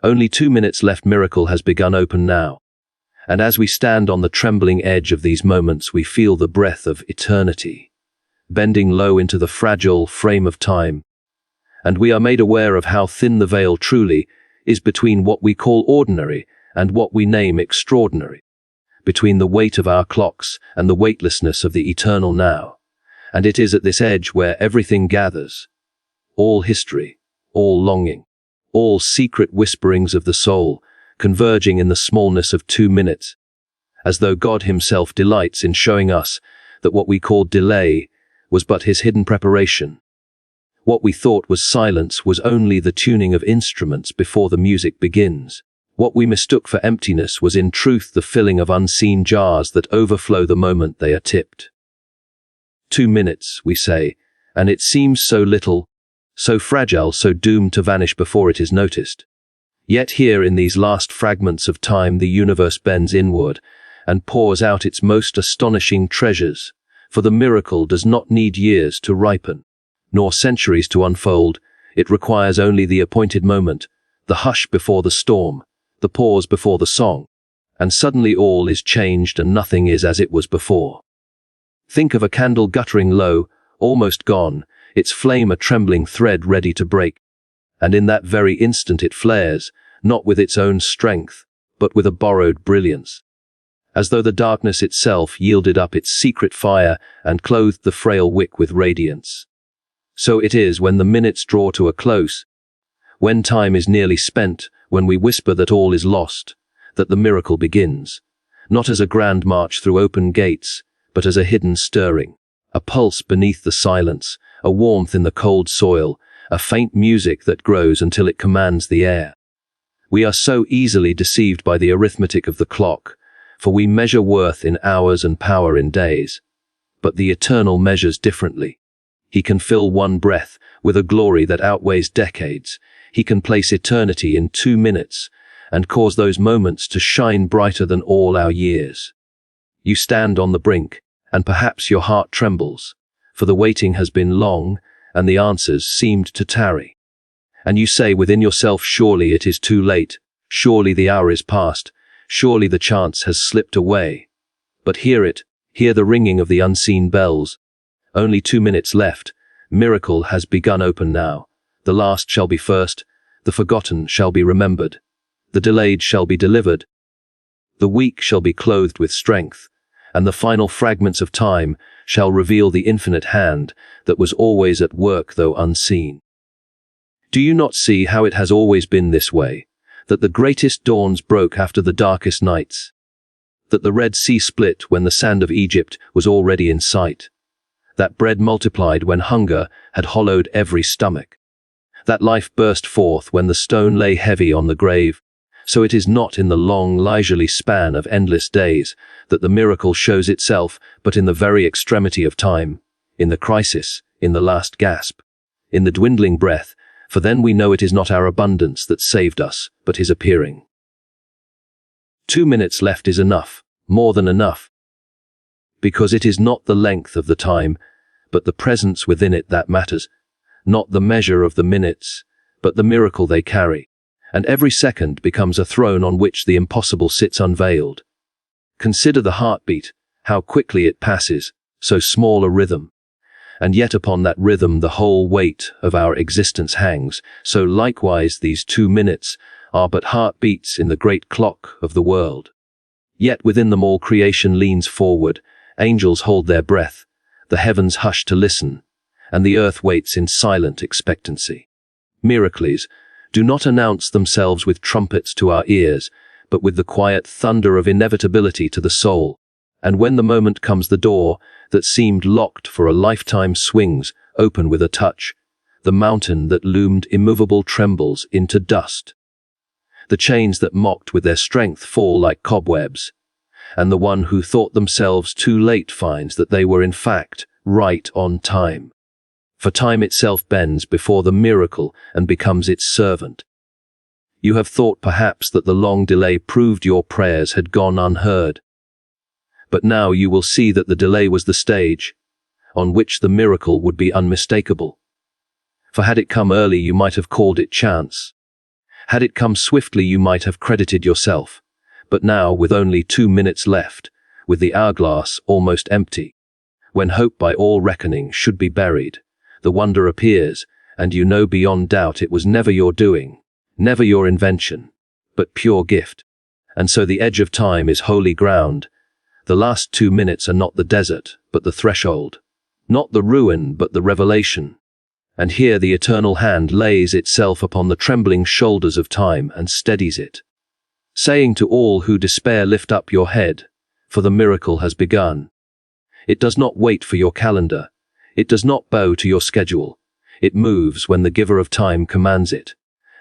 Only 2 minutes left. Miracle has begun. Open now. And as we stand on the trembling edge of these moments, we feel the breath of eternity, bending low into the fragile frame of time. And we are made aware of how thin the veil truly is between what we call ordinary and what we name extraordinary, between the weight of our clocks and the weightlessness of the eternal now. And it is at this edge where everything gathers, all history, all longing, all secret whisperings of the soul, converging in the smallness of 2 minutes, as though God himself delights in showing us that what we called delay was but his hidden preparation. What we thought was silence was only the tuning of instruments before the music begins. What we mistook for emptiness was in truth the filling of unseen jars that overflow the moment they are tipped. 2 minutes, we say, and it seems so little, so fragile, so doomed to vanish before it is noticed. Yet here in these last fragments of time the universe bends inward and pours out its most astonishing treasures, for the miracle does not need years to ripen, nor centuries to unfold. It requires only the appointed moment, the hush before the storm, the pause before the song, and suddenly all is changed and nothing is as it was before. Think of a candle guttering low, almost gone, its flame a trembling thread ready to break, and in that very instant it flares, not with its own strength, but with a borrowed brilliance, as though the darkness itself yielded up its secret fire and clothed the frail wick with radiance. So it is when the minutes draw to a close, when time is nearly spent, when we whisper that all is lost, that the miracle begins, not as a grand march through open gates, but as a hidden stirring, a pulse beneath the silence, a warmth in the cold soil, a faint music that grows until it commands the air. We are so easily deceived by the arithmetic of the clock, for we measure worth in hours and power in days. But the Eternal measures differently. He can fill one breath with a glory that outweighs decades. He can place eternity in 2 minutes and cause those moments to shine brighter than all our years. You stand on the brink, and perhaps your heart trembles, for the waiting has been long, and the answers seemed to tarry. And you say within yourself, surely it is too late, surely the hour is past, surely the chance has slipped away. But hear the ringing of the unseen bells. Only 2 minutes left. Miracle has begun. Open now. The last shall be first, the forgotten shall be remembered, the delayed shall be delivered, the weak shall be clothed with strength, and the final fragments of time shall reveal the infinite hand that was always at work though unseen. Do you not see how it has always been this way, that the greatest dawns broke after the darkest nights, that the Red Sea split when the sand of Egypt was already in sight, that bread multiplied when hunger had hollowed every stomach, that life burst forth when the stone lay heavy on the grave? So it is not in the long, leisurely span of endless days that the miracle shows itself, but in the very extremity of time, in the crisis, in the last gasp, in the dwindling breath, for then we know it is not our abundance that saved us, but his appearing. 2 minutes left is enough, more than enough, because it is not the length of the time, but the presence within it that matters, not the measure of the minutes, but the miracle they carry, and every second becomes a throne on which the impossible sits unveiled. Consider the heartbeat, how quickly it passes, so small a rhythm, and yet upon that rhythm the whole weight of our existence hangs. So likewise these 2 minutes are but heartbeats in the great clock of the world. Yet within them all creation leans forward, angels hold their breath, the heavens hush to listen, and the earth waits in silent expectancy. Miracles do not announce themselves with trumpets to our ears, but with the quiet thunder of inevitability to the soul. And when the moment comes, the door that seemed locked for a lifetime swings open with a touch. The mountain that loomed immovable trembles into dust. The chains that mocked with their strength fall like cobwebs, and the one who thought themselves too late finds that they were in fact right on time. For time itself bends before the miracle and becomes its servant. You have thought perhaps that the long delay proved your prayers had gone unheard. But now you will see that the delay was the stage on which the miracle would be unmistakable. For had it come early, you might have called it chance. Had it come swiftly, you might have credited yourself. But now, with only 2 minutes left, with the hourglass almost empty, when hope by all reckoning should be buried, the wonder appears, and you know beyond doubt it was never your doing, never your invention, but pure gift. And so the edge of time is holy ground. The last 2 minutes are not the desert, but the threshold, not the ruin, but the revelation. And here the eternal hand lays itself upon the trembling shoulders of time and steadies it, saying to all who despair, lift up your head, for the miracle has begun. It does not wait for your calendar. It does not bow to your schedule. It moves when the giver of time commands it.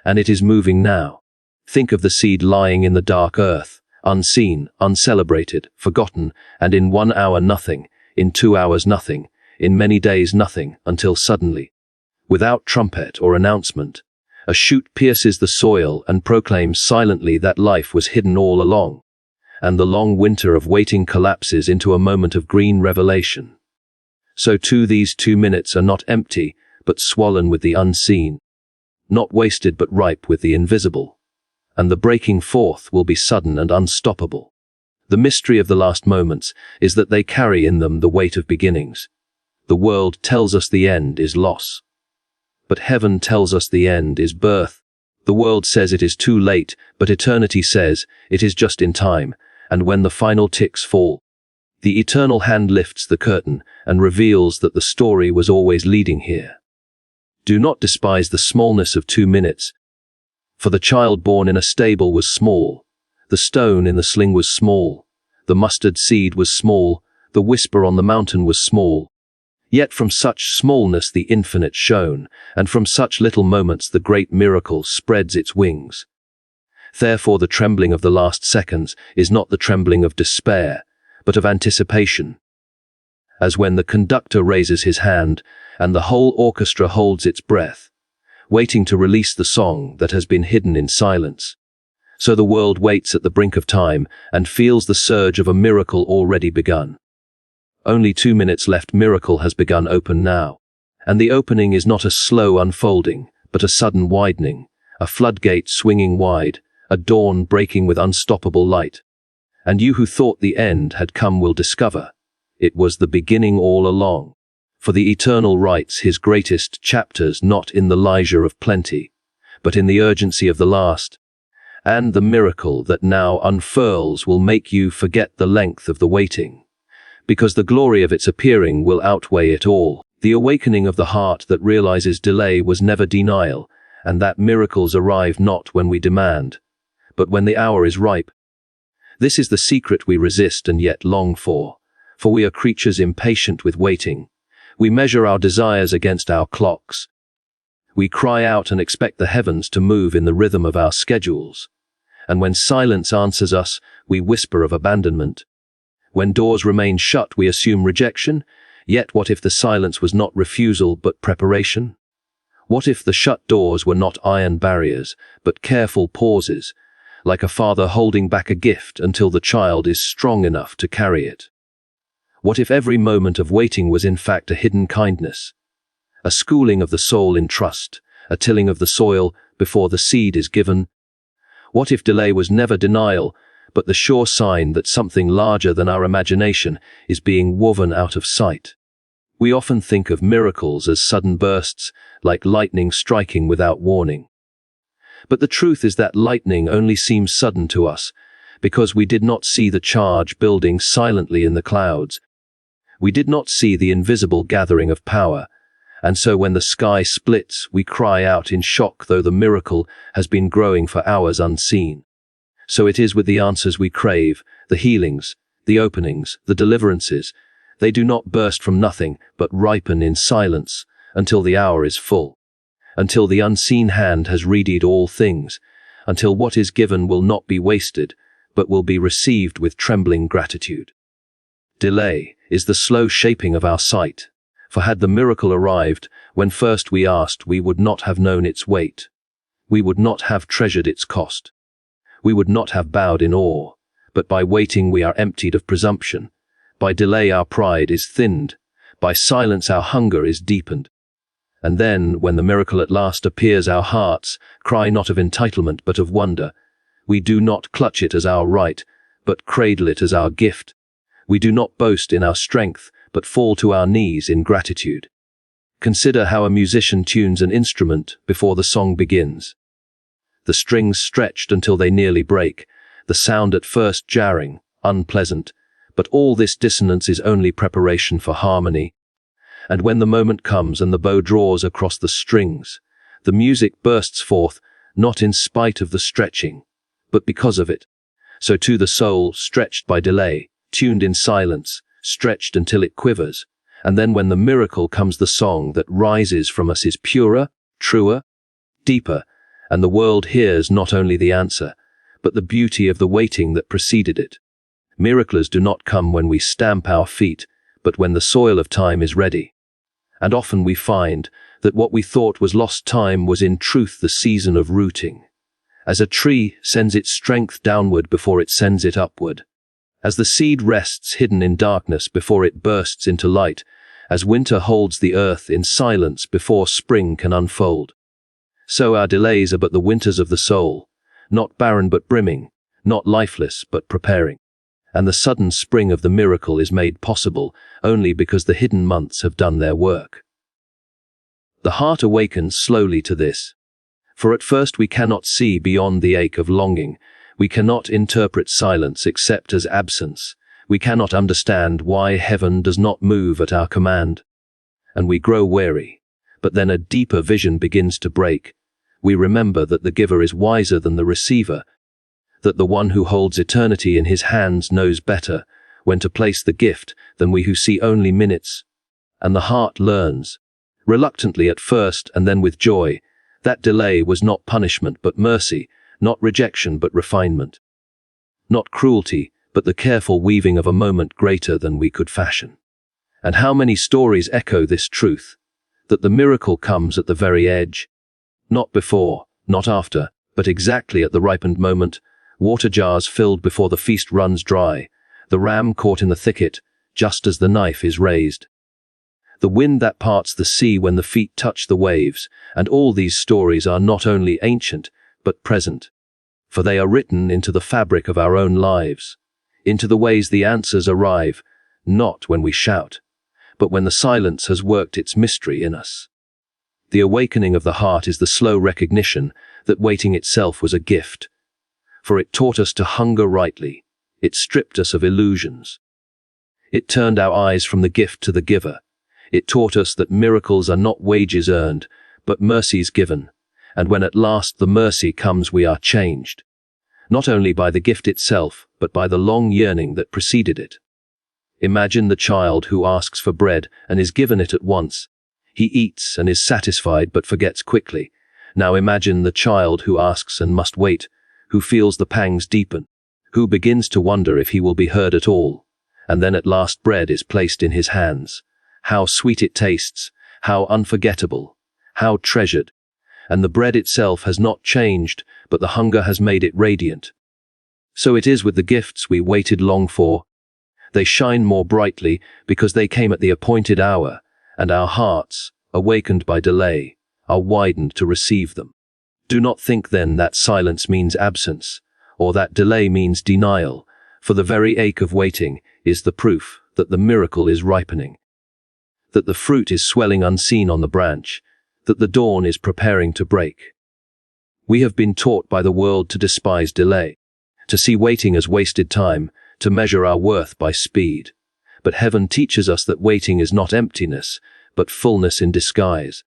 And it is moving now. Think of the seed lying in the dark earth, unseen, uncelebrated, forgotten, and in 1 hour nothing, in 2 hours nothing, in many days nothing, until suddenly, without trumpet or announcement, a shoot pierces the soil and proclaims silently that life was hidden all along, and the long winter of waiting collapses into a moment of green revelation. So too these 2 minutes are not empty, but swollen with the unseen, not wasted but ripe with the invisible, and the breaking forth will be sudden and unstoppable. The mystery of the last moments is that they carry in them the weight of beginnings. The world tells us the end is loss, but heaven tells us the end is birth. The world says it is too late, but eternity says it is just in time, and when the final ticks fall, the eternal hand lifts the curtain and reveals that the story was always leading here. Do not despise the smallness of 2 minutes, for the child born in a stable was small, the stone in the sling was small, the mustard seed was small, the whisper on the mountain was small. Yet from such smallness the infinite shone, and from such little moments the great miracle spreads its wings. Therefore the trembling of the last seconds is not the trembling of despair, but of anticipation. As when the conductor raises his hand, and the whole orchestra holds its breath, waiting to release the song that has been hidden in silence, so the world waits at the brink of time and feels the surge of a miracle already begun. Only 2 minutes left. Miracle has begun. Open now. And the opening is not a slow unfolding, but a sudden widening, a floodgate swinging wide, a dawn breaking with unstoppable light. And you who thought the end had come will discover it was the beginning all along. For the Eternal writes his greatest chapters not in the leisure of plenty, but in the urgency of the last. And the miracle that now unfurls will make you forget the length of the waiting, because the glory of its appearing will outweigh it all. The awakening of the heart that realizes delay was never denial, and that miracles arrive not when we demand, but when the hour is ripe. This is the secret we resist and yet long for we are creatures impatient with waiting. We measure our desires against our clocks. We cry out and expect the heavens to move in the rhythm of our schedules. And when silence answers us, we whisper of abandonment. When doors remain shut, we assume rejection. Yet what if the silence was not refusal but preparation? What if the shut doors were not iron barriers, but careful pauses, like a father holding back a gift until the child is strong enough to carry it? What if every moment of waiting was in fact a hidden kindness, a schooling of the soul in trust, a tilling of the soil before the seed is given? What if delay was never denial, but the sure sign that something larger than our imagination is being woven out of sight? We often think of miracles as sudden bursts, like lightning striking without warning. But the truth is that lightning only seems sudden to us, because we did not see the charge building silently in the clouds. We did not see the invisible gathering of power, and so when the sky splits, we cry out in shock, though the miracle has been growing for hours unseen. So it is with the answers we crave, the healings, the openings, the deliverances. They do not burst from nothing, but ripen in silence until the hour is full, until the unseen hand has readied all things, until what is given will not be wasted, but will be received with trembling gratitude. Delay is the slow shaping of our sight, for had the miracle arrived when first we asked, we would not have known its weight. We would not have treasured its cost. We would not have bowed in awe, but by waiting we are emptied of presumption. By delay our pride is thinned. By silence our hunger is deepened. And then, when the miracle at last appears, our hearts cry not of entitlement but of wonder. We do not clutch it as our right, but cradle it as our gift. We do not boast in our strength, but fall to our knees in gratitude. Consider how a musician tunes an instrument before the song begins. The strings stretched until they nearly break, the sound at first jarring, unpleasant, but all this dissonance is only preparation for harmony. And when the moment comes and the bow draws across the strings, the music bursts forth, not in spite of the stretching, but because of it. So too the soul, stretched by delay, tuned in silence, stretched until it quivers, and then when the miracle comes, the song that rises from us is purer, truer, deeper, and the world hears not only the answer, but the beauty of the waiting that preceded it. Miracles do not come when we stamp our feet, but when the soil of time is ready. And often we find that what we thought was lost time was in truth the season of rooting. As a tree sends its strength downward before it sends it upward, as the seed rests hidden in darkness before it bursts into light, as winter holds the earth in silence before spring can unfold, so our delays are but the winters of the soul, not barren but brimming, not lifeless but preparing. And the sudden spring of the miracle is made possible only because the hidden months have done their work. The heart awakens slowly to this. For at first we cannot see beyond the ache of longing. We cannot interpret silence except as absence. We cannot understand why heaven does not move at our command. And we grow weary. But then a deeper vision begins to break. We remember that the giver is wiser than the receiver, that the one who holds eternity in his hands knows better when to place the gift than we who see only minutes. And the heart learns, reluctantly at first and then with joy, that delay was not punishment but mercy, not rejection but refinement, not cruelty but the careful weaving of a moment greater than we could fashion. And how many stories echo this truth, that the miracle comes at the very edge, not before, not after, but exactly at the ripened moment. Water jars filled before the feast runs dry, the ram caught in the thicket, just as the knife is raised. The wind that parts the sea when the feet touch the waves, and all these stories are not only ancient, but present. For they are written into the fabric of our own lives, into the ways the answers arrive, not when we shout, but when the silence has worked its mystery in us. The awakening of the heart is the slow recognition that waiting itself was a gift. For it taught us to hunger rightly, it stripped us of illusions. It turned our eyes from the gift to the giver. It taught us that miracles are not wages earned, but mercies given, and when at last the mercy comes we are changed, not only by the gift itself, but by the long yearning that preceded it. Imagine the child who asks for bread and is given it at once. He eats and is satisfied but forgets quickly. Now imagine the child who asks and must wait, who feels the pangs deepen, who begins to wonder if he will be heard at all, and then at last bread is placed in his hands. How sweet it tastes, how unforgettable, how treasured, and the bread itself has not changed, but the hunger has made it radiant. So it is with the gifts we waited long for. They shine more brightly because they came at the appointed hour, and our hearts, awakened by delay, are widened to receive them. Do not think then that silence means absence, or that delay means denial, for the very ache of waiting is the proof that the miracle is ripening, that the fruit is swelling unseen on the branch, that the dawn is preparing to break. We have been taught by the world to despise delay, to see waiting as wasted time, to measure our worth by speed. But heaven teaches us that waiting is not emptiness, but fullness in disguise,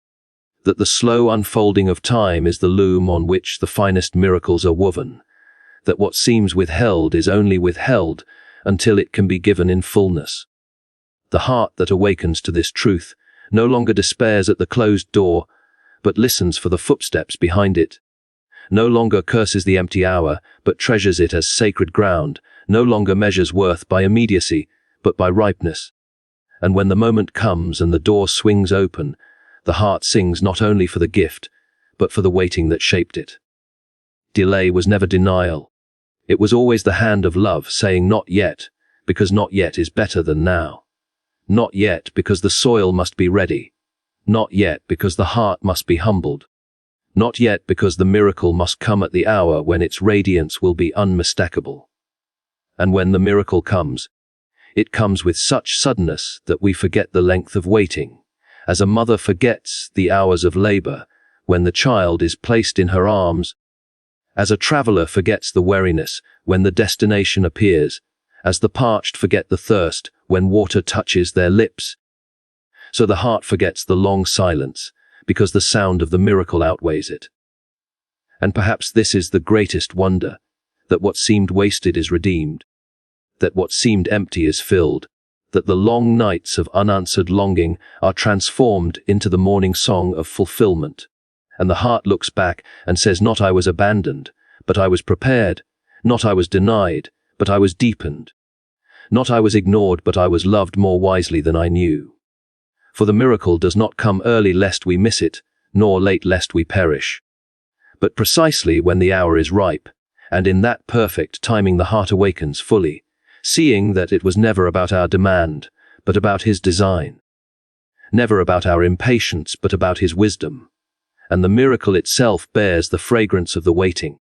that the slow unfolding of time is the loom on which the finest miracles are woven, that what seems withheld is only withheld until it can be given in fullness. The heart that awakens to this truth no longer despairs at the closed door, but listens for the footsteps behind it, no longer curses the empty hour, but treasures it as sacred ground, no longer measures worth by immediacy, but by ripeness. And when the moment comes and the door swings open, the heart sings not only for the gift, but for the waiting that shaped it. Delay was never denial. It was always the hand of love saying not yet, because not yet is better than now. Not yet because the soil must be ready. Not yet, because the heart must be humbled. Not yet, because the miracle must come at the hour when its radiance will be unmistakable. And when the miracle comes, it comes with such suddenness that we forget the length of waiting, as a mother forgets the hours of labor when the child is placed in her arms, as a traveler forgets the weariness when the destination appears, as the parched forget the thirst when water touches their lips. So the heart forgets the long silence, because the sound of the miracle outweighs it. And perhaps this is the greatest wonder, that what seemed wasted is redeemed, that what seemed empty is filled, that the long nights of unanswered longing are transformed into the morning song of fulfillment. And the heart looks back and says, not I was abandoned, but I was prepared, not I was denied, but I was deepened, not I was ignored, but I was loved more wisely than I knew. For the miracle does not come early lest we miss it, nor late lest we perish, but precisely when the hour is ripe, and in that perfect timing the heart awakens fully, seeing that it was never about our demand, but about His design, never about our impatience, but about His wisdom. And the miracle itself bears the fragrance of the waiting,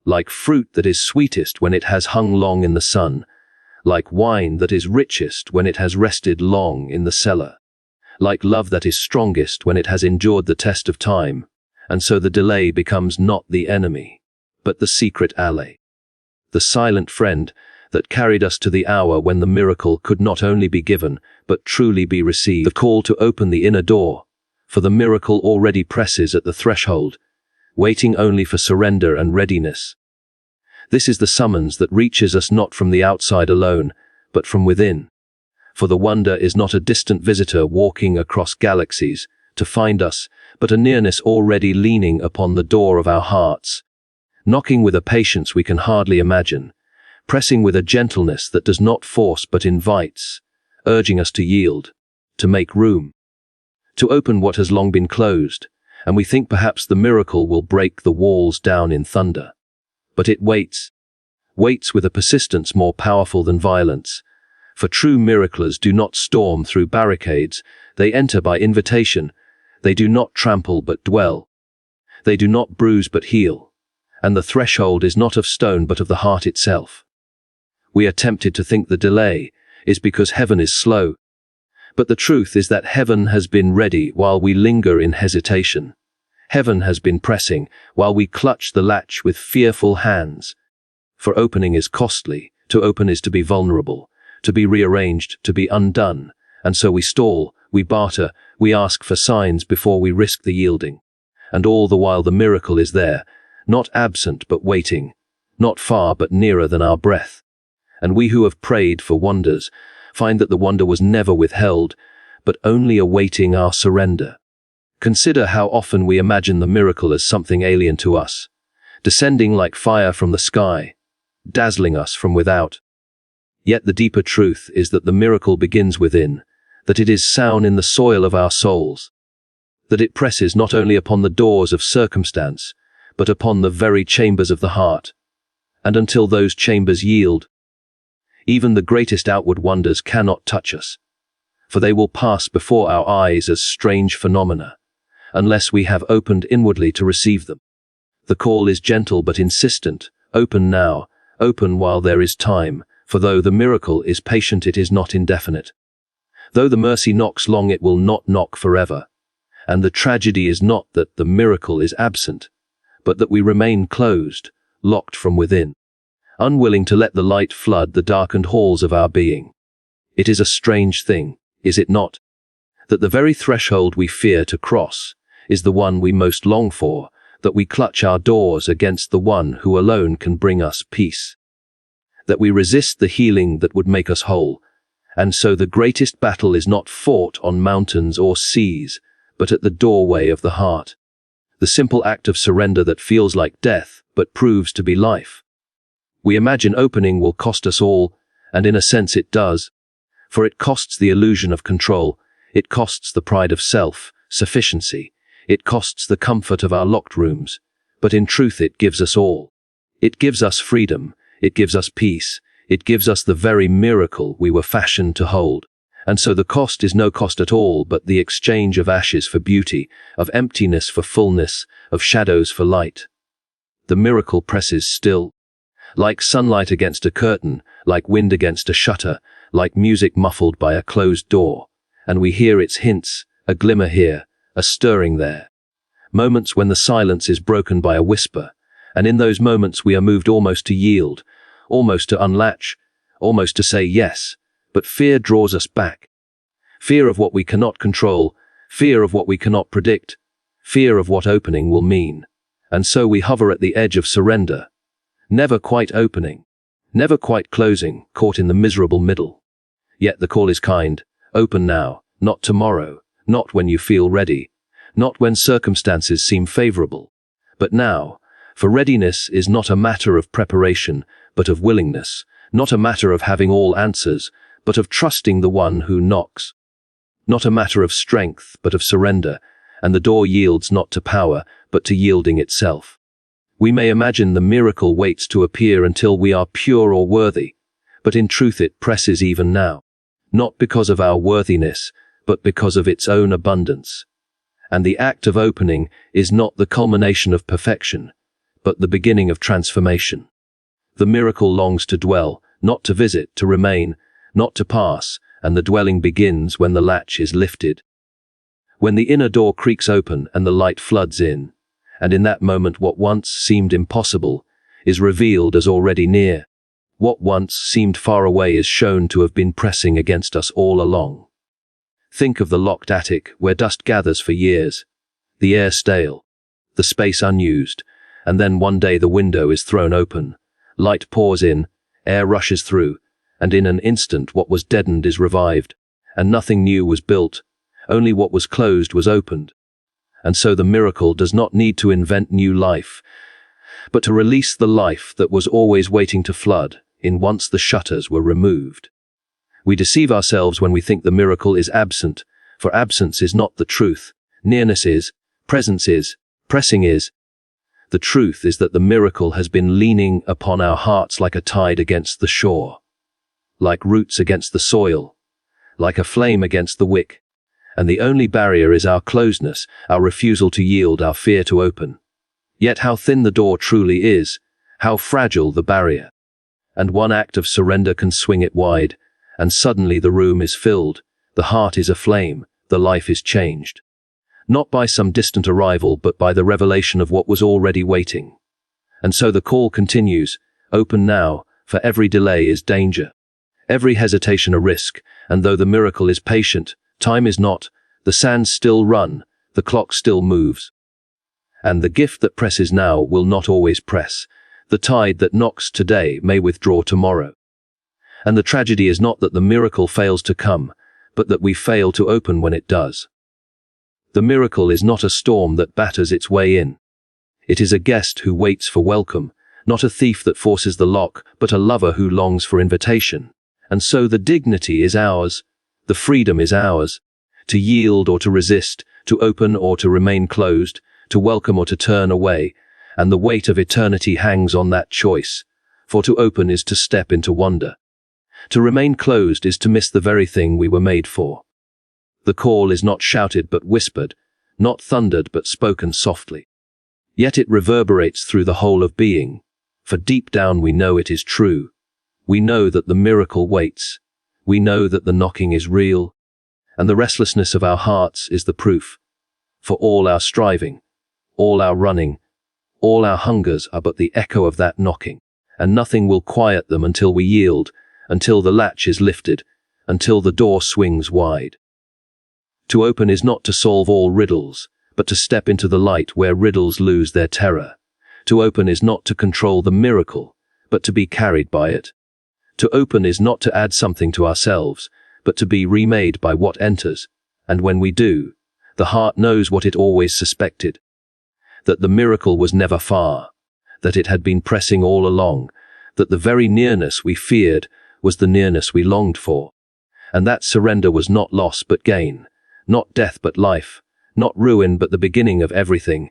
like fruit that is sweetest when it has hung long in the sun, like wine that is richest when it has rested long in the cellar, like love that is strongest when it has endured the test of time, and so the delay becomes not the enemy, but the secret ally, the silent friend that carried us to the hour when the miracle could not only be given, but truly be received, the call to open the inner door, for the miracle already presses at the threshold, waiting only for surrender and readiness. This is the summons that reaches us not from the outside alone, but from within. For the wonder is not a distant visitor walking across galaxies to find us, but a nearness already leaning upon the door of our hearts, knocking with a patience we can hardly imagine, pressing with a gentleness that does not force but invites, urging us to yield, to make room, to open what has long been closed, and we think perhaps the miracle will break the walls down in thunder. But it waits with a persistence more powerful than violence, for true miraclers do not storm through barricades, they enter by invitation, they do not trample but dwell, they do not bruise but heal, and the threshold is not of stone but of the heart itself. We are tempted to think the delay is because heaven is slow, but the truth is that heaven has been ready while we linger in hesitation. Heaven has been pressing while we clutch the latch with fearful hands. For opening is costly, to open is to be vulnerable, to be rearranged, to be undone, and so we stall, we barter, we ask for signs before we risk the yielding. And all the while the miracle is there, not absent but waiting, not far but nearer than our breath. And we who have prayed for wonders find that the wonder was never withheld, but only awaiting our surrender. Consider how often we imagine the miracle as something alien to us, descending like fire from the sky, dazzling us from without. Yet the deeper truth is that the miracle begins within, that it is sown in the soil of our souls, that it presses not only upon the doors of circumstance, but upon the very chambers of the heart. And until those chambers yield, even the greatest outward wonders cannot touch us, for they will pass before our eyes as strange phenomena, unless we have opened inwardly to receive them. The call is gentle but insistent, open now, open while there is time, for though the miracle is patient it is not indefinite. Though the mercy knocks long it will not knock forever, and the tragedy is not that the miracle is absent, but that we remain closed, locked from within, unwilling to let the light flood the darkened halls of our being. It is a strange thing, is it not, that the very threshold we fear to cross is the one we most long for, that we clutch our doors against the one who alone can bring us peace, that we resist the healing that would make us whole, and so the greatest battle is not fought on mountains or seas, but at the doorway of the heart, the simple act of surrender that feels like death but proves to be life. We imagine opening will cost us all, and in a sense it does, for it costs the illusion of control, it costs the pride of self, sufficiency, it costs the comfort of our locked rooms, but in truth it gives us all. It gives us freedom, it gives us peace, it gives us the very miracle we were fashioned to hold, And so the cost is no cost at all, but the exchange of ashes for beauty, of emptiness for fullness, of shadows for light. The miracle presses still. Like sunlight against a curtain, like wind against a shutter, like music muffled by a closed door. And we hear its hints, a glimmer here, a stirring there. Moments when the silence is broken by a whisper, and in those moments we are moved almost to yield, almost to unlatch, almost to say yes, but fear draws us back. Fear of what we cannot control, fear of what we cannot predict, fear of what opening will mean. And so we hover at the edge of surrender, never quite opening, never quite closing, caught in the miserable middle. Yet the call is kind, open now, not tomorrow, not when you feel ready, not when circumstances seem favorable, but now. For readiness is not a matter of preparation, but of willingness, not a matter of having all answers, but of trusting the one who knocks. Not a matter of strength, but of surrender, and the door yields not to power, but to yielding itself. We may imagine the miracle waits to appear until we are pure or worthy, but in truth it presses even now, not because of our worthiness, but because of its own abundance. And the act of opening is not the culmination of perfection, but the beginning of transformation. The miracle longs to dwell, not to visit, to remain, not to pass, and the dwelling begins when the latch is lifted. When the inner door creaks open and the light floods in, and in that moment what once seemed impossible is revealed as already near. What once seemed far away is shown to have been pressing against us all along. Think of the locked attic where dust gathers for years, the air stale, the space unused, and then one day the window is thrown open, light pours in, air rushes through, and in an instant what was deadened is revived, and nothing new was built, only what was closed was opened. And so the miracle does not need to invent new life, but to release the life that was always waiting to flood in once the shutters were removed. We deceive ourselves when we think the miracle is absent, for absence is not the truth. Nearness is, presence is, pressing is. The truth is that the miracle has been leaning upon our hearts like a tide against the shore, like roots against the soil, like a flame against the wick. And the only barrier is our closeness, our refusal to yield, our fear to open. Yet how thin the door truly is, how fragile the barrier. And one act of surrender can swing it wide, and suddenly the room is filled, the heart is aflame, the life is changed. Not by some distant arrival, but by the revelation of what was already waiting. And so the call continues, open now, for every delay is danger, every hesitation a risk, and though the miracle is patient, time is not, the sands still run, the clock still moves. And the gift that presses now will not always press, the tide that knocks today may withdraw tomorrow. And the tragedy is not that the miracle fails to come, but that we fail to open when it does. The miracle is not a storm that batters its way in. It is a guest who waits for welcome, not a thief that forces the lock, but a lover who longs for invitation. And so the dignity is ours, the freedom is ours, to yield or to resist, to open or to remain closed, to welcome or to turn away, and the weight of eternity hangs on that choice, for to open is to step into wonder. To remain closed is to miss the very thing we were made for. The call is not shouted but whispered, not thundered but spoken softly. Yet it reverberates through the whole of being, for deep down we know it is true. We know that the miracle waits. We know that the knocking is real, and the restlessness of our hearts is the proof. For all our striving, all our running, all our hungers are but the echo of that knocking, and nothing will quiet them until we yield, until the latch is lifted, until the door swings wide. To open is not to solve all riddles, but to step into the light where riddles lose their terror. To open is not to control the miracle, but to be carried by it. To open is not to add something to ourselves, but to be remade by what enters, and when we do, the heart knows what it always suspected, that the miracle was never far, that it had been pressing all along, that the very nearness we feared was the nearness we longed for, and that surrender was not loss but gain, not death but life, not ruin but the beginning of everything.